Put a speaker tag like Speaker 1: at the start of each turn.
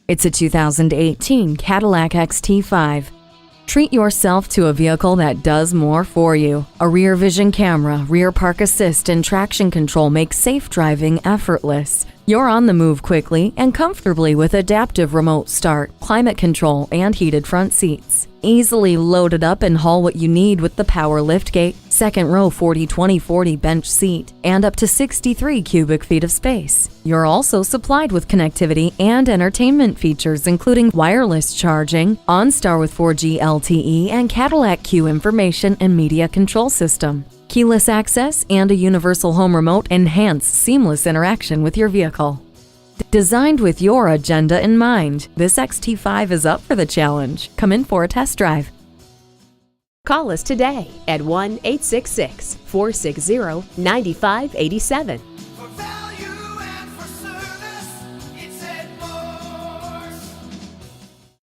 Speaker 1: It's a 2018 Cadillac XT5. Treat yourself to a vehicle that does more for you. A rear vision camera, rear park assist, and traction control make safe driving effortless. You're on the move quickly and comfortably with adaptive remote start, climate control, and heated front seats. Easily load it up and haul what you need with the power liftgate, second row 40/20/40 bench seat, and up to 63 cubic feet of space. You're also supplied with connectivity and entertainment features including wireless charging, OnStar with 4G LTE, and Cadillac Q information and media control system. Keyless access and a universal home remote enhance seamless interaction with your vehicle. Designed with your agenda in mind, this XT5 is up for the challenge. Come in for a test drive.
Speaker 2: Call us today at 1-866-460-9587.